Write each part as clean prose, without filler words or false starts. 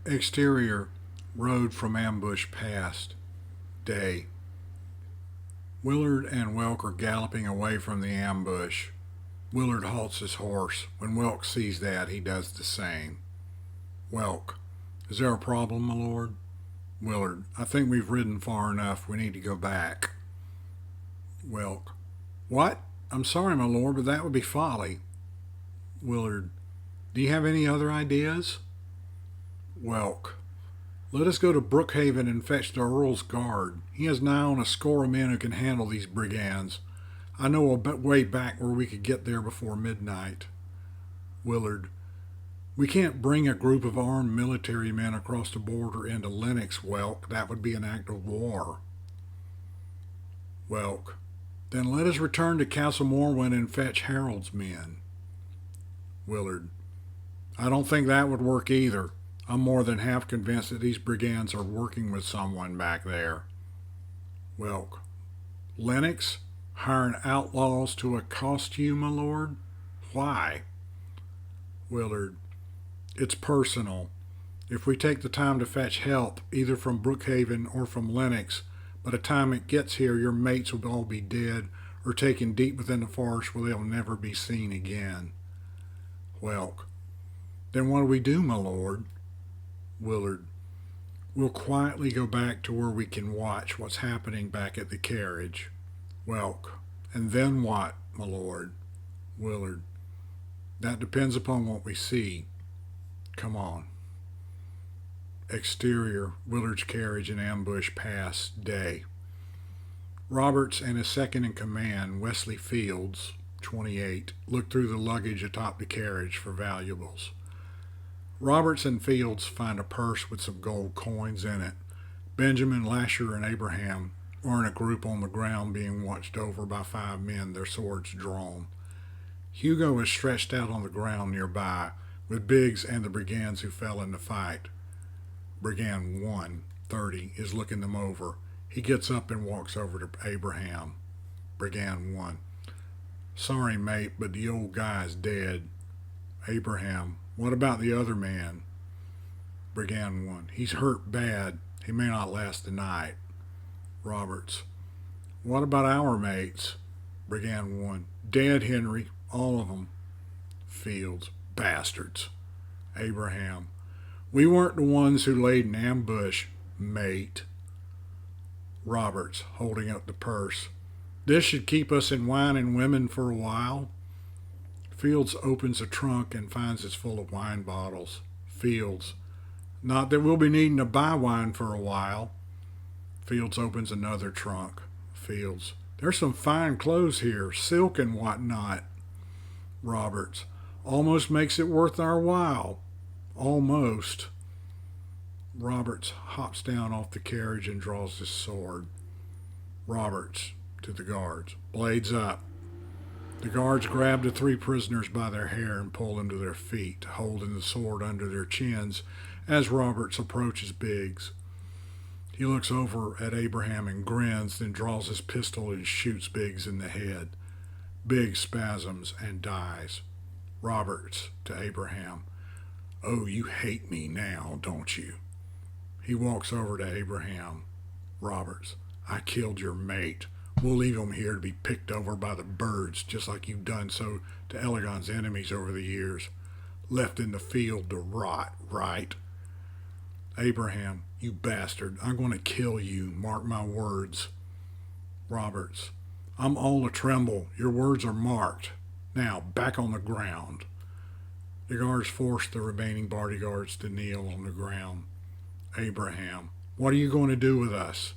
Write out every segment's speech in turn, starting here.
Exterior, road from ambush past. Day. Willard and Welk are galloping away from the ambush. Willard halts his horse. When Welk sees that, he does the same. Welk. Is there a problem, my lord? Willard. I think we've ridden far enough. We need to go back. Welk. What? I'm sorry, my lord, but that would be folly. Willard. Do you have any other ideas? Welk. Let us go to Brookhaven and fetch the Earl's guard. He has nigh on a score of men who can handle these brigands. I know a way back where we could get there before midnight. Willard. We can't bring a group of armed military men across the border into Lennox, Welk. That would be an act of war. Welk. Then let us return to Castle Morwen and fetch Harold's men. Willard. I don't think that would work either. I'm more than half convinced that these brigands are working with someone back there. Welk. Lennox? Hiring outlaws to accost you, my lord? Why? Willard. It's personal. If we take the time to fetch help, either from Brookhaven or from Lennox, by the time it gets here, your mates will all be dead or taken deep within the forest where they'll never be seen again. Welk. Then what do we do, my lord? Willard. We'll quietly go back to where we can watch what's happening back at the carriage. Welk. And then what, my lord? Willard. That depends upon what we see. Come on. Exterior, Willard's carriage and ambush pass. Day. Roberts and his second in command, Wesley Fields, 28, look through the luggage atop the carriage for valuables. Roberts and Fields find a purse with some gold coins in it. Benjamin, Lasher, and Abraham are in a group on the ground being watched over by 5 men, their swords drawn. Hugo is stretched out on the ground nearby, with Biggs and the brigands who fell in the fight. Brigand 1, 30, is looking them over. He gets up and walks over to Abraham. Brigand 1. Sorry, mate, but the old guy is dead. Abraham. What about the other man? Brigand 1. He's hurt bad. He may not last the night. Roberts. What about our mates? Brigand 1. Dead, Henry. All of them. Fields. Bastards. Abraham. We weren't the ones who laid an ambush, mate. Roberts, holding up the purse. This should keep us in wine and women for a while. Fields opens a trunk and finds it's full of wine bottles. Fields. Not that we'll be needing to buy wine for a while. Fields opens another trunk. Fields. There's some fine clothes here, silk and whatnot. Roberts. Almost makes it worth our while. Almost. Roberts hops down off the carriage and draws his sword. Roberts to the guards. Blades up. The guards grab the 3 prisoners by their hair and pull them to their feet, holding the sword under their chins as Roberts approaches Biggs. He looks over at Abraham and grins, then draws his pistol and shoots Biggs in the head. Biggs spasms and dies. Roberts to Abraham. Oh, you hate me now, don't you? He walks over to Abraham. Roberts. I killed your mate. We'll leave him here to be picked over by the birds, just like you've done so to Elegon's enemies over the years. Left in the field to rot, right? Abraham. You bastard. I'm going to kill you. Mark my words. Roberts. I'm all a tremble. Your words are marked. Now, back on the ground. The guards force the remaining bodyguards to kneel on the ground. Abraham. What are you going to do with us?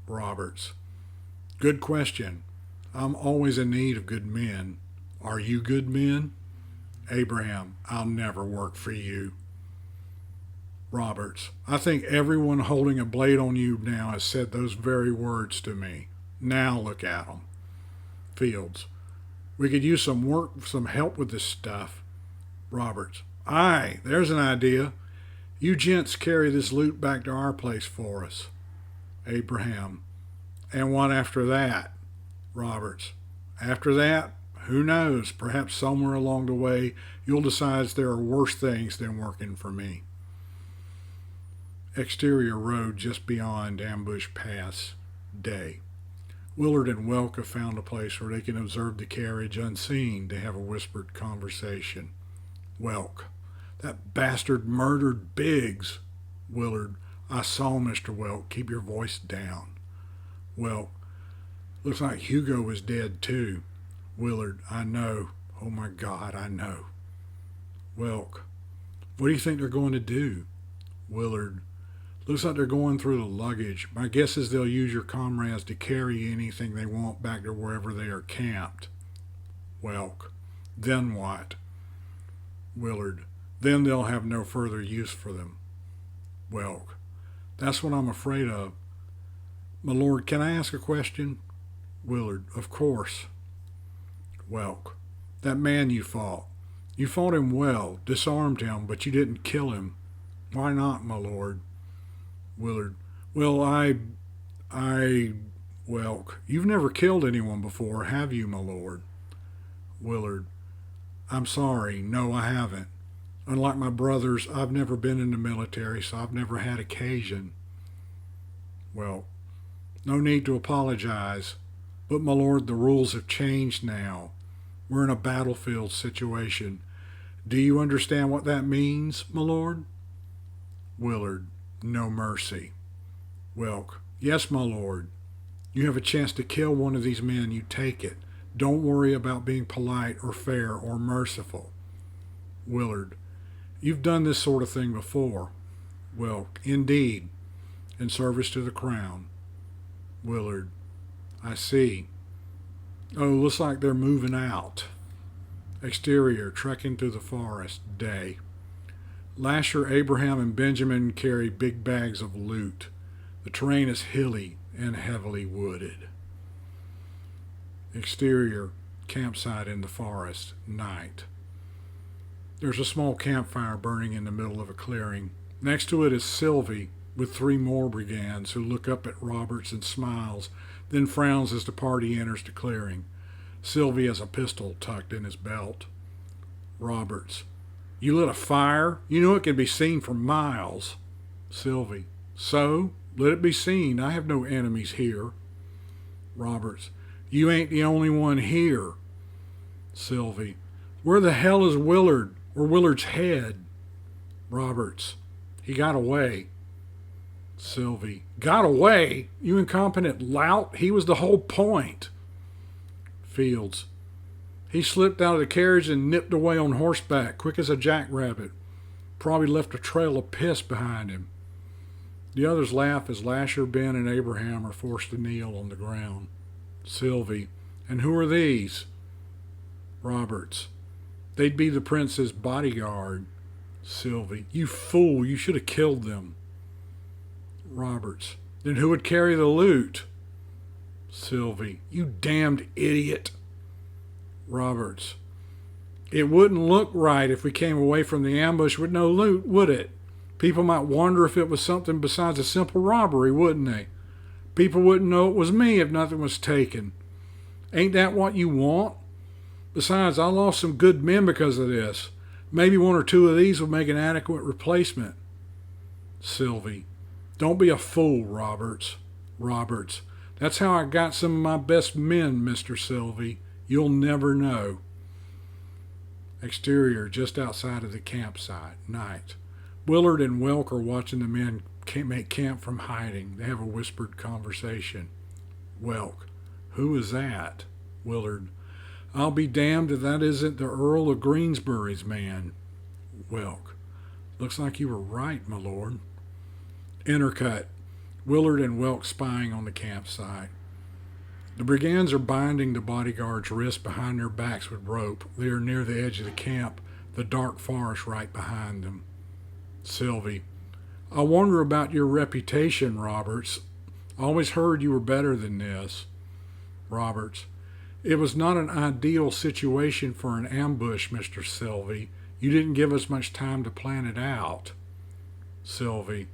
Roberts. Good question. I'm always in need of good men. Are you good men? Abraham. I'll never work for you. Roberts. I think everyone holding a blade on you now has said those very words to me. Now look at them. Fields. We could use some work, some help with this stuff. Roberts. Aye, there's an idea. You gents carry this loot back to our place for us. Abraham. And what after that? Roberts. After that? Who knows? Perhaps somewhere along the way you'll decide there are worse things than working for me. Exterior road just beyond Ambush Pass, day. Willard and Welk have found a place where they can observe the carriage unseen. They have a whispered conversation. Welk. That bastard murdered Biggs. Willard. I saw Mr. Welk. Keep your voice down. Welk. Looks like Hugo is dead too. Willard. I know. Oh my God, I know. Welk. What do you think they're going to do? Willard. Looks like they're going through the luggage. My guess is they'll use your comrades to carry anything they want back to wherever they are camped. Welk. Then what? Willard. Then they'll have no further use for them. Welk. That's what I'm afraid of. My lord, can I ask a question? Willard. Of course. Welk. That man you fought. You fought him well, disarmed him, but you didn't kill him. Why not, my lord? Willard. Well, Welk, you've never killed anyone before, have you, my lord? Willard. I'm sorry, no, I haven't. Unlike my brothers, I've never been in the military, so I've never had occasion. Well, no need to apologize, but my lord, the rules have changed now. We're in a battlefield situation. Do you understand what that means, my lord? Willard. No mercy. Welk. Yes, my lord. You have a chance to kill one of these men, you take it. Don't worry about being polite or fair or merciful. Willard. You've done this sort of thing before. Welk. Indeed. In service to the crown. Willard. I see. Oh, looks like they're moving out. Exterior, trekking through the forest, day. Lasher, Abraham, and Benjamin carry big bags of loot. The terrain is hilly and heavily wooded. Exterior, campsite in the forest, night. There's a small campfire burning in the middle of a clearing. Next to it is Sylvie with 3 more brigands who look up at Roberts and smiles, then frowns as the party enters the clearing. Sylvie has a pistol tucked in his belt. Roberts. You lit a fire? You know it can be seen for miles. Sylvie. So? Let it be seen. I have no enemies here. Roberts. You ain't the only one here. Sylvie. Where the hell is Willard? Or Willard's head? Roberts. He got away. Sylvie. Got away? You incompetent lout. He was the whole point. Fields. He slipped out of the carriage and nipped away on horseback, quick as a jackrabbit. Probably left a trail of piss behind him. The others laugh as Lasher, Ben, and Abraham are forced to kneel on the ground. Sylvie. And who are these? Roberts. They'd be the prince's bodyguard. Sylvie. You fool, you should have killed them. Roberts. Then who would carry the loot? Sylvie. You damned idiot. Roberts. It wouldn't look right if we came away from the ambush with no loot, would it? People might wonder if it was something besides a simple robbery, wouldn't they? People wouldn't know it was me if nothing was taken. Ain't that what you want? Besides, I lost some good men because of this. Maybe 1 or 2 of these will make an adequate replacement. Sylvie. Don't be a fool, Roberts. Roberts. That's how I got some of my best men, Mr. Sylvie. You'll never know. Exterior, just outside of the campsite, night. Willard and Welk are watching the men make camp from hiding. They have a whispered conversation. Welk. Who is that? Willard. I'll be damned if that isn't the Earl of Greensbury's man. Welk. Looks like you were right, my lord. Intercut. Willard and Welk spying on the campsite. The brigands are binding the bodyguard's wrists behind their backs with rope. They are near the edge of the camp, the dark forest right behind them. Sylvie. I wonder about your reputation, Roberts. I always heard you were better than this. Roberts. It was not an ideal situation for an ambush, Mr. Sylvie. You didn't give us much time to plan it out. Sylvie.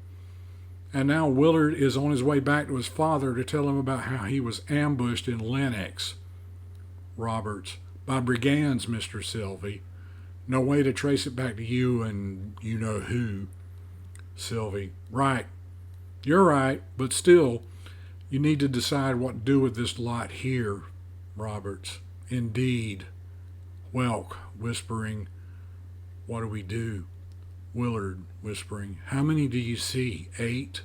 And now Willard is on his way back to his father to tell him about how he was ambushed in Lenox. Roberts. By brigands, Mr. Sylvie. No way to trace it back to you and you know who. Sylvie. Right. You're right, but still, you need to decide what to do with this lot here. Roberts. Indeed. Welk, whispering, what do we do? Willard, whispering, how many do you see? 8?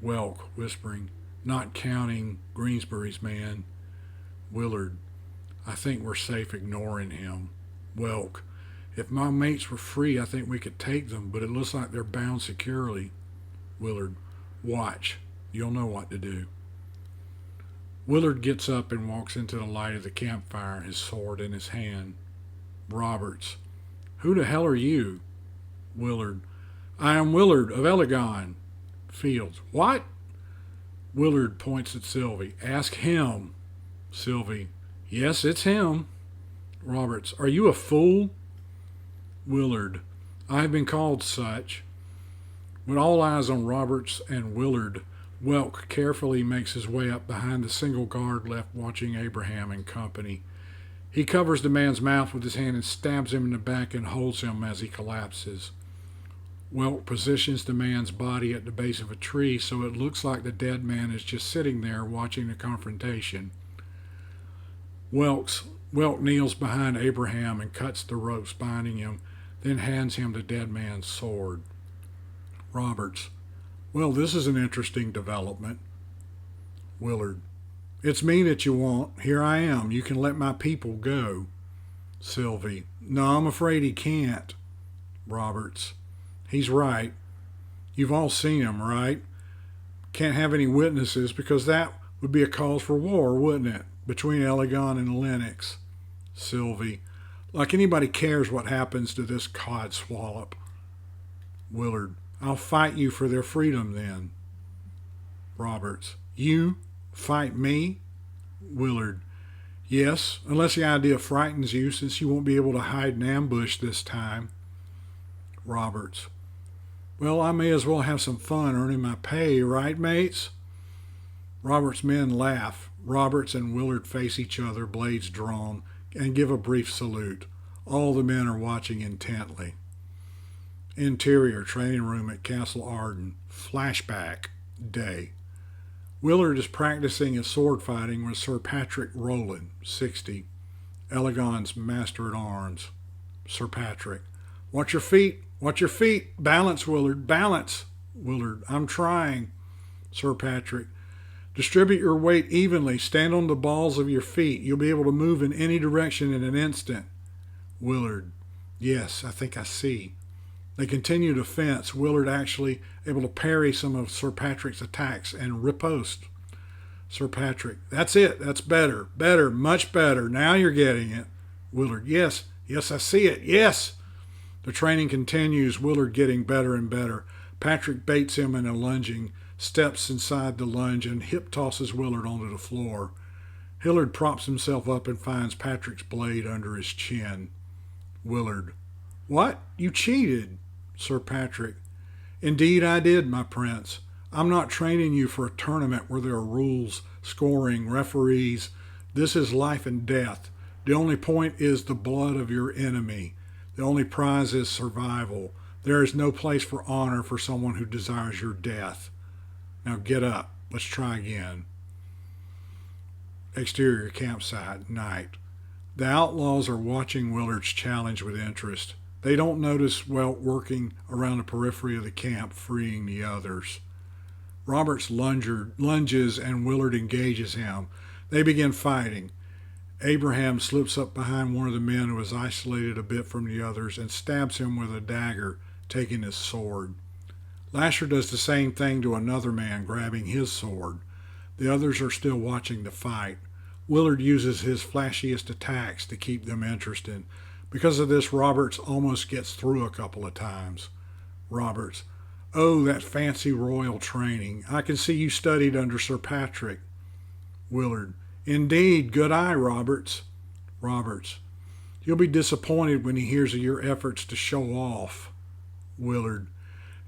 Welk, whispering, not counting Greensbury's man. Willard, I think we're safe ignoring him. Welk, if my mates were free, I think we could take them, but it looks like they're bound securely. Willard, watch. You'll know what to do. Willard gets up and walks into the light of the campfire, his sword in his hand. Roberts, who the hell are you? Willard, I am Willard of Elegon. Fields, what? Willard points at Sylvie. Ask him. Sylvie, yes, it's him. Roberts, are you a fool? Willard, I have been called such. With all eyes on Roberts and Willard, Welk carefully makes his way up behind the single guard left watching Abraham and company. He covers the man's mouth with his hand and stabs him in the back and holds him as he collapses. Welk positions the man's body at the base of a tree so it looks like the dead man is just sitting there watching the confrontation. Welk kneels behind Abraham and cuts the ropes binding him, then hands him the dead man's sword. Roberts, well, this is an interesting development. Willard, it's me that you want. Here I am. You can let my people go. Sylvie, no, I'm afraid he can't. Roberts, he's right. You've all seen him, right? Can't have any witnesses because that would be a cause for war, wouldn't it, between Elegon and Lennox? Sylvie, like anybody cares what happens to this codswallop. Willard, I'll fight you for their freedom then. Roberts, you fight me? Willard, yes, unless the idea frightens you since you won't be able to hide in ambush this time. Roberts, well, I may as well have some fun earning my pay, right, mates? Robert's men laugh. Roberts and Willard face each other, blades drawn, and give a brief salute. All the men are watching intently. Interior training room at Castle Arden. Flashback day. Willard is practicing his sword fighting with Sir Patrick Rowland, 60, Elegon's master at arms. Sir Patrick, watch your feet, watch your feet. Balance, Willard, balance. Willard, I'm trying. Sir Patrick, distribute your weight evenly. Stand on the balls of your feet. You'll be able to move in any direction in an instant. Willard, yes, I think I see. They continue to fence, Willard actually able to parry some of Sir Patrick's attacks and riposte. Sir Patrick, that's it, that's better, much better, now you're getting it. Willard, yes, I see it, yes. The training continues, Willard getting better and better. Patrick baits him in a lunging, steps inside the lunge and hip tosses Willard onto the floor. Willard props himself up and finds Patrick's blade under his chin. Willard, what? You cheated. Sir Patrick, indeed I did, my prince. I'm not training you for a tournament where there are rules, scoring, referees. This is life and death. The only point is the blood of your enemy. The only prize is survival. There is no place for honor for someone who desires your death. Now get up. Let's try again. Exterior campsite, night. The outlaws are watching Willard's challenge with interest. They don't notice Welk working around the periphery of the camp, freeing the others. Roberts lunges and Willard engages him. They begin fighting. Abraham slips up behind one of the men who is isolated a bit from the others and stabs him with a dagger, taking his sword. Lasher does the same thing to another man, grabbing his sword. The others are still watching the fight. Willard uses his flashiest attacks to keep them interested. Because of this, Roberts almost gets through a couple of times. Roberts, oh, that fancy royal training. I can see you studied under Sir Patrick. Willard, indeed, good eye, Roberts. Roberts, he'll be disappointed when he hears of your efforts to show off. Willard,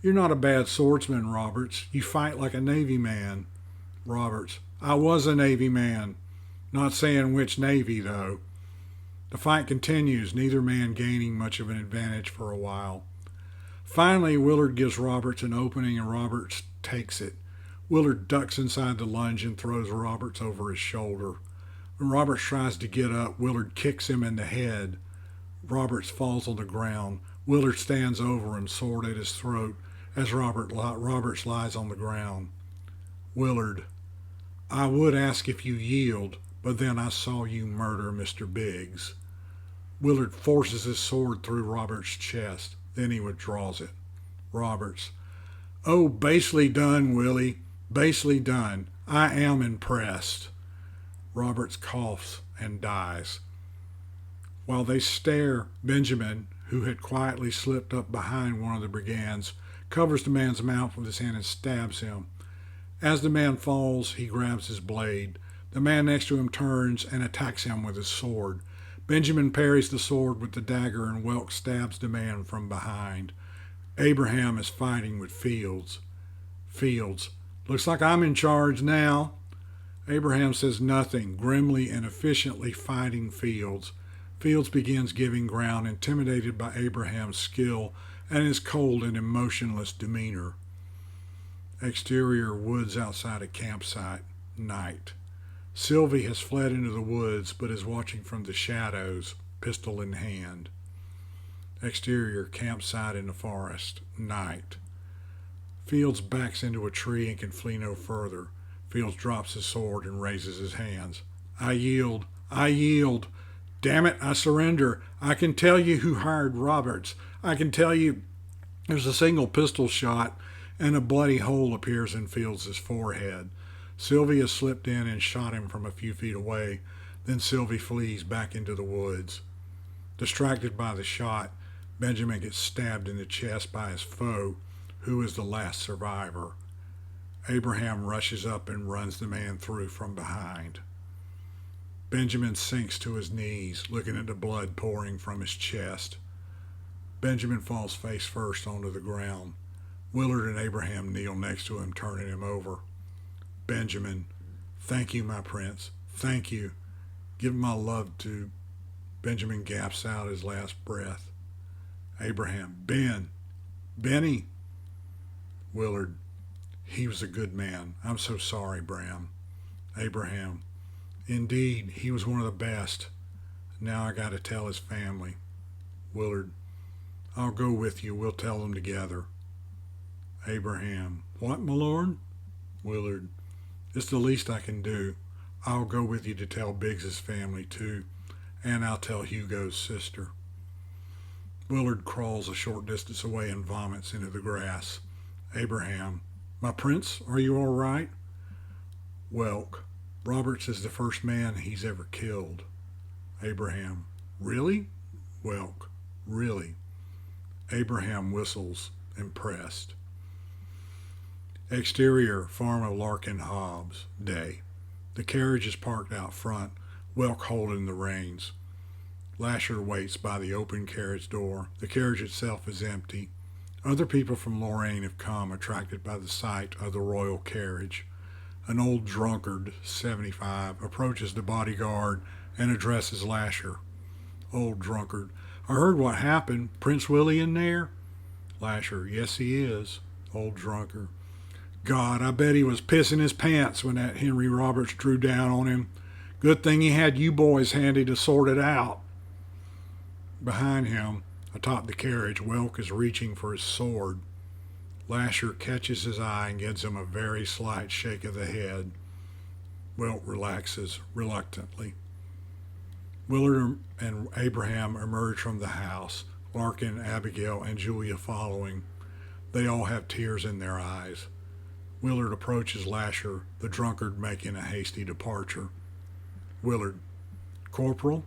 you're not a bad swordsman, Roberts. You fight like a Navy man. Roberts, I was a Navy man. Not saying which Navy, though. The fight continues, neither man gaining much of an advantage for a while. Finally, Willard gives Roberts an opening and Roberts takes it. Willard ducks inside the lunge and throws Roberts over his shoulder. When Roberts tries to get up, Willard kicks him in the head. Roberts falls on the ground. Willard stands over him, sword at his throat, as Roberts lies on the ground. Willard, I would ask if you yield, but then I saw you murder Mr. Biggs. Willard forces his sword through Roberts' chest. Then he withdraws it. Roberts, oh, basely done, Willie. Basely done. I am impressed. Roberts coughs and dies. While they stare, Benjamin, who had quietly slipped up behind one of the brigands, covers the man's mouth with his hand and stabs him. As the man falls, he grabs his blade. The man next to him turns and attacks him with his sword. Benjamin parries the sword with the dagger and Welk stabs the man from behind. Abraham is fighting with Fields. Fields, looks like I'm in charge now. Abraham says nothing, grimly and efficiently fighting Fields. Fields begins giving ground, intimidated by Abraham's skill and his cold and emotionless demeanor. Exterior woods outside a campsite. Night. Sylvie has fled into the woods but is watching from the shadows, pistol in hand. Exterior campsite in the forest. Night. Fields backs into a tree and can flee no further. Fields drops his sword and raises his hands. I yield. I yield. Damn it, I surrender. I can tell you who hired Roberts. I can tell you there's a single pistol shot and a bloody hole appears in Fields' forehead. Sylvie has slipped in and shot him from a few feet away. Then Sylvie flees back into the woods. Distracted by the shot, Benjamin gets stabbed in the chest by his foe, who is the last survivor. Abraham rushes up and runs the man through from behind. Benjamin sinks to his knees, looking at the blood pouring from his chest. Benjamin falls face first onto the ground. Willard and Abraham kneel next to him, turning him over. Benjamin, thank you, my prince. Thank you. Give my love to... Benjamin gasps out his last breath. Abraham, Benny. Willard, he was a good man. I'm so sorry, Bram. Abraham, indeed, he was one of the best. Now I got to tell his family. Willard, I'll go with you. We'll tell them together. Abraham, what, my lord? Willard, it's the least I can do. I'll go with you to tell Biggs's family, too, and I'll tell Hugo's sister. Willard crawls a short distance away and vomits into the grass. Abraham, my prince, are you all right? Welk, Roberts is the first man he's ever killed. Abraham, really? Welk, really. Abraham whistles, impressed. Exterior, farm of Larkin Hobbs, day. The carriage is parked out front, Welk holding the reins. Lasher waits by the open carriage door. The carriage itself is empty. Other people from Lorraine have come, attracted by the sight of the royal carriage. An old drunkard, 75, approaches the bodyguard and addresses Lasher. Old drunkard, I heard what happened. Prince Willie in there? Lasher, yes he is. Old drunkard, God, I bet he was pissing his pants when that Henry Roberts drew down on him. Good thing he had you boys handy to sort it out. Behind him, atop the carriage, Welk is reaching for his sword. Lasher catches his eye and gives him a very slight shake of the head. Welk relaxes reluctantly. Willard and Abraham emerge from the house, Larkin, Abigail, and Julia following. They all have tears in their eyes. Willard approaches Lasher, the drunkard making a hasty departure. Willard, Corporal?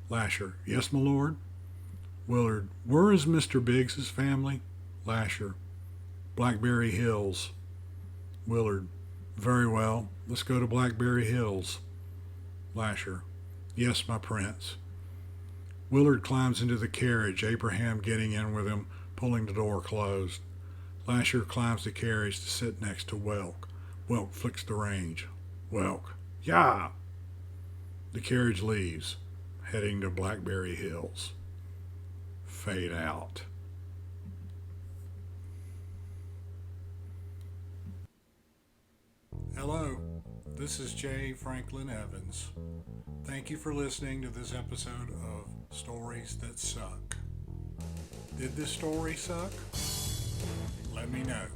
Lasher, yes, my lord. Willard, where is Mr. Biggs's family? Lasher, Blackberry Hills. Willard, very well. Let's go to Blackberry Hills. Lasher, yes, my prince. Willard climbs into the carriage, Abraham getting in with him, pulling the door closed. Lasher climbs the carriage to sit next to Welk. Welk flicks the reins. Welk, yeah. The carriage leaves, heading to Blackberry Hills. Fade out. Hello, this is J. Franklin Evans. Thank you for listening to this episode of Stories That Suck. Did this story suck? Let me know.